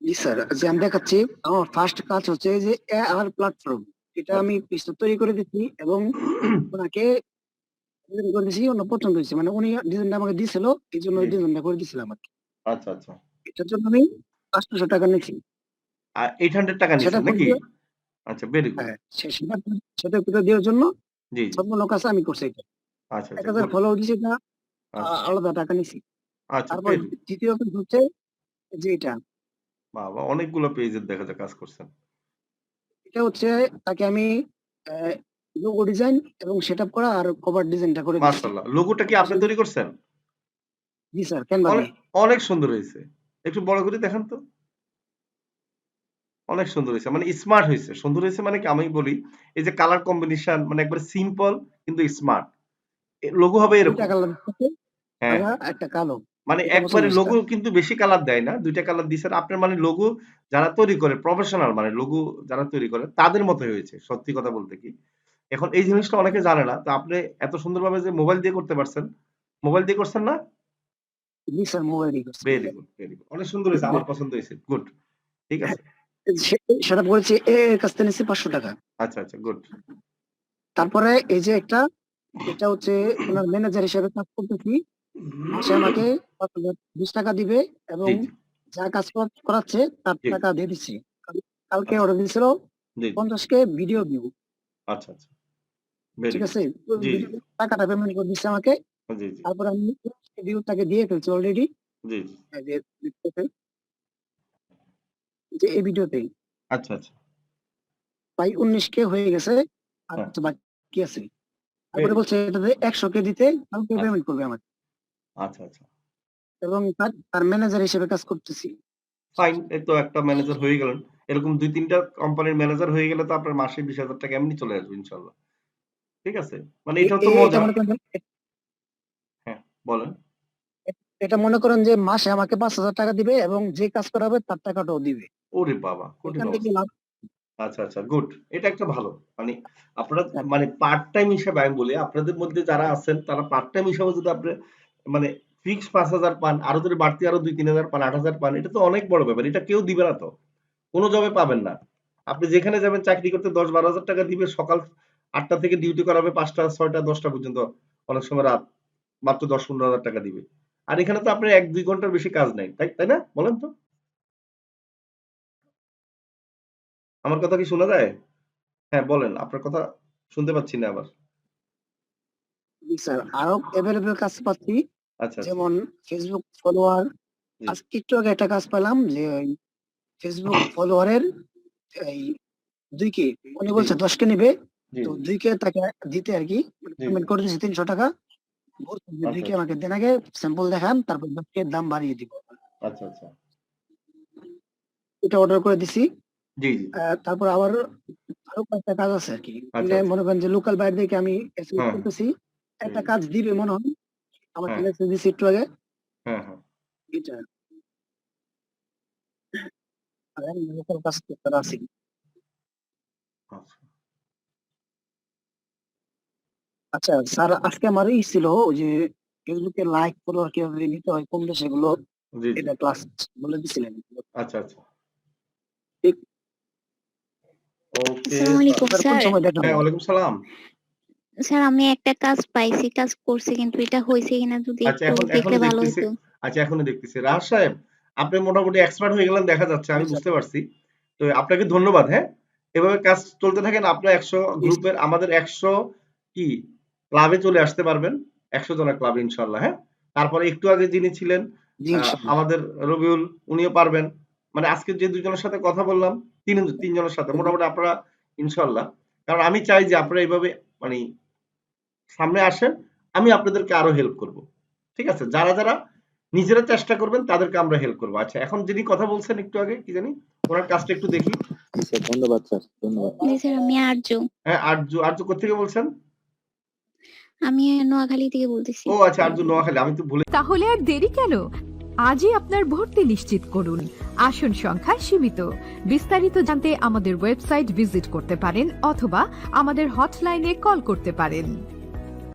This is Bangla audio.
জি স্যার, যে আমি দেখাচ্ছি আমার ফার্স্ট কাজ হচ্ছে যে আর প্ল্যাটফর্ম, এটা আমি পিসটা তৈরি করে দিচ্ছি এবং ওনাকে ডিজাইন করে দিয়েছি, অন্য পছন্দ হয়েছে, মানে উনি ডিজাইনটা আমাকে দিয়েছিল, এই জন্য জি, ওই ডিজাইনটা করে দিয়েছিলাম আর কি। আচ্ছা আচ্ছা। এটার জন্য আমি 500 টাকা নিয়েছি। 800 টাকা সেটা নিছেন করে নাকি? দিয়ে, আচ্ছা, ভেরি গুড। হ্যাঁ, সেটা সেটা করে দেওয়ার জন্য জি, জি। সম্পূর্ণ কাজ আমি করছি এটা। আচ্ছা, আচ্ছা, 1000 গুড। ফলো দিয়েছি, এটা আচ্ছা, আলাদা টাকা নিছি। আচ্ছা, তারপর ভেরি দ্বিতীয় কাজ হচ্ছে যে এটা বাহ! বাহ! অনেকগুলো পেজের দেখা যায় কাজ করছেন। এটা হচ্ছে তাকে আমি লোগো ডিজাইন এবং সেটআপ করা আর কভার ডিজাইনটা করে দিচ্ছি। মাশাআল্লাহ। লোগোটা কি আপনি তৈরি করছেন? জি স্যার, ক্যানভা অনেক দিয়ে। অনেক সুন্দর হইছে। একটু বড় করে দেখান তো। অনেক সুন্দর হইছে। মানে স্মার্ট হইছে। সুন্দর হইছে মানে কি আমি বলি, এই যে কালার কম্বিনেশন মানে একবারে সিম্পল কিন্তু স্মার্ট। লোগো হবে ২ টা এরকম। কালার দিচ্ছে, হ্যাঁ, সাদা হ্যাঁ। একটা কালো। মানে এটা পছন্দ একবারে হয়েছে লোগো তার। কিন্তু বেশি কালার দেয় না। ২ টা কালার দিছেন। আপনার মানে লোগো যারা তৈরি করে প্রফেশনাল মানে লোগো যারা তৈরি করে তাদের মতই হয়েছে। সত্যি কথা বলতে কি। এখন এই জিনিসটা অনেকে জানে না। তো আপনি এত সুন্দরভাবে যে মোবাইল দিয়ে করতে পারছেন। মোবাইল দিয়ে করছেন না? জি স্যার, মোবাইলই করছি। Very good, very good. অনেক সুন্দর হইছে। আমার পছন্দ হইছে। গুড। ঠিক আছে। সে সেটা পড়েছে এর কাছ থেকে নিচ্ছি ৫০০ টাকা। আচ্ছা, আচ্ছা, গুড। তারপরে এই যে একটা, এটা হচ্ছে ওনার ম্যানেজার হিসেবে কাজ করতেছি। মাসে আমাকে ৫০২০ টাকা দিবে এবং জি, জি, যা কাজ করাচ্ছে তার জি। টাকা দিয়ে দিচ্ছি। কালকে আচ্ছা। অর্ডার দিয়েছিল জি, জি। ৫০ কে ভিডিও ভিউ। আচ্ছা, আচ্ছা। ভেরি ঠিক গুড। আছে? জি, জি, ভিডিও টাকাটা পেমেন্ট করে দিচ্ছে আমাকে। জি, জি, তারপরে আমি ভিউ তাকে দিয়ে ফেলছি অলরেডি। জি, জি। এই যে দেখতেছেন যে এই ভিডিওতেই আচ্ছা, আচ্ছা। প্রায় ১৯ কে হয়ে গেছে। আর হ্যাঁ, কিছু বাকি আছে। তারপরে ভেরি গুড। বলছে এটাতে ১০০ কে দিতে কালকে আচ্ছা, পেমেন্ট করবে আমাকে আচ্ছা, আচ্ছা। এবং তার ম্যানেজার হিসেবে কাজ করতেছি। ফাইন। এই তো একটা ম্যানেজার হয়ে গেলেন। এরকম ২-৩ টা কোম্পানির ম্যানেজার হয়ে গেলে তো আপনার মাসে ৳২০,০০০ এমনি চলে আসবে ইনশাআল্লাহ। ঠিক আছে? মানে এ এটাও এ তো এটা মজা। মনে করেন হ্যাঁ, বলেন। এটা মনে করেন যে মাসে আমাকে ৫,০০০ টাকা দিবে এবং যে কাজ করাবে তার টাকাটাও দিবে। ওরে বাবা! কঠিন এখান থেকে অবস্থা। লাভ। আচ্ছা, আচ্ছা, গুড। এটা একটা ভালো। মানে আপনারা হ্যাঁ, মানে পার্ট টাইম হিসাবে আমি বলি, আপনাদের মধ্যে যারা আছেন তারা পার্ট টাইম হিসাবে যদি আপনি মানে ফিক্সড ৫,০০০ পান, আরো যদি বাড়তি আরো ২-৩,০০০ পান, ৮,০০০ পান, এটা তো অনেক বড় ব্যাপার। এটা কেউ দিবে না তো। কোন জবে পাবেন না। আপনি যেখানে যাবেন চাকরি করতে ১০-১২,০০০ টাকা দিবে। সকাল ৮টা থেকে ডিউটি করাবে ৫টা, ৬টা, ১০টা পর্যন্ত। অনেক সময় রাত। মাত্র ১০-১৫,০০০ টাকা দিবে। আর এখানে তো আপনার ১-২ ঘন্টার বেশি কাজ নাই। তাই না? বলেন তো? আমার কথা কি শোনা যায়? হ্যাঁ, বলেন। আপনার কথা শুনতে পাচ্ছি না আবার। জি স্যার, আরো এভেইলেবল কাজ পাচ্ছি। আচ্ছা, আচ্ছা। যেমন ফেসবুক ফলোয়ার। জি, আজ একটু আগে একটা কাজ পেলাম যে ওই ফেসবুক ফলোয়ারের এই ২ কে উনি জি, বলছে ১০ কে নিবে। জি, তো জি, ২ কে তাকে দিতে আরকি জি, জি। পেমেন্ট করে দিয়েছি ৩০০ টাকা। বলছে যে আচ্ছা, ২ কে আচ্ছা। আমাকে দেন আগে, স্যাম্পল দেখান, তারপর ১০ কে দাম বাড়িয়ে দিব। আচ্ছা, আচ্ছা। এটা অর্ডার করে দিছি। জি, জি। তারপর আবার আরো কয়েকটা কাজ আছে আরকি। আচ্ছা, মানে আচ্ছা। মনে করেন যে লোকাল বাইরেদেরকে আমি এসএমএস হ্যাঁ, হ্যাঁ। করতেছি। জি, একটা জি। কাজ দিবে মনে হয়। আমাকে হ্যাঁ, মেসেজ দিছে একটু আগে। হ্যাঁ, হ্যাঁ। এটা আর আমি লোকাল কাজ করতে আছি। আচ্ছা। আচ্ছা স্যার, আজকে আমার ছিল ওই যে ফেসবুকে লাইক ফলোয়ার কিভাবে নিতে হয় কম বেশি এগুলো, জি, জি। এটা ক্লাস বলে দিছিলেন। আচ্ছা, আচ্ছা। ঠিক। ওকে। আসসালামু আলাইকুম স্যার কোন স্যার। সময় দেখা হ্যাঁ, হবে? ওয়ালাইকুম সালাম। স্যার আমি একটা কাজ পাইছি, কাজ করছি কিন্তু এটা হইছে কিনা যদি আচ্ছা, একটু দেখলে এখনই ভালো দেখতেছি। হতো। আচ্ছা, এখনই দেখতেছি। রাহাত সাহেব, আপনি মোটামুটি এক্সপার্ট হয়ে গেলেন দেখা যাচ্ছে। জি আমি স্যার। বুঝতে পারছি। তো আপনাকে ধন্যবাদ, হ্যাঁ? এভাবে কাজ চলতে থাকেন। আপনার ১০০ জি স্যার। গ্রুপের আমাদের ১০০ কি ক্লাবে চলে আসতে পারবেন। ১০০ জনের ক্লাবে ইনশাআল্লাহ, হ্যাঁ? তারপরে একটু আগে যিনি ছিলেন জি ইনশাআল্লাহ। আমাদের রবিউল, উনিও পারবেন। মানে আজকে যে ২ জনের সাথে কথা বললাম, ৩ জনের সাথে মোটামুটি আপনারা ইনশাআল্লাহ। কারণ আমি চাই যে আপনারা এভাবে মানে সামনে আসেন। আমি আপনাদেরকে আরো হেল্প করব। ঠিক আছে? যারা নিজেরা চেষ্টা করবেন তাদেরকে আমরা হেল্প করব। আচ্ছা, এখন যিনি কথা বলছেন একটু আগে কি জানি? উনার কাজটা একটু দেখি। জি স্যার, ধন্যবাদ স্যার, ধন্যবাদ। জি স্যার, আমি আরজু। হ্যাঁ, আরজু কোত্থেকে বলছেন? আমি নোয়াখালী থেকে বলতেছি। ও আচ্ছা, আরজু নোয়াখালী। আমি তো ভুলে তাহলে আর দেরি কেন? আজই আপনার ভর্তি নিশ্চিত করুন। আসন সংখ্যা সীমিত। বিস্তারিত জানতে আমাদের ওয়েবসাইট ভিজিট করতে পারেন অথবা আমাদের হটলাইনে কল করতে পারেন।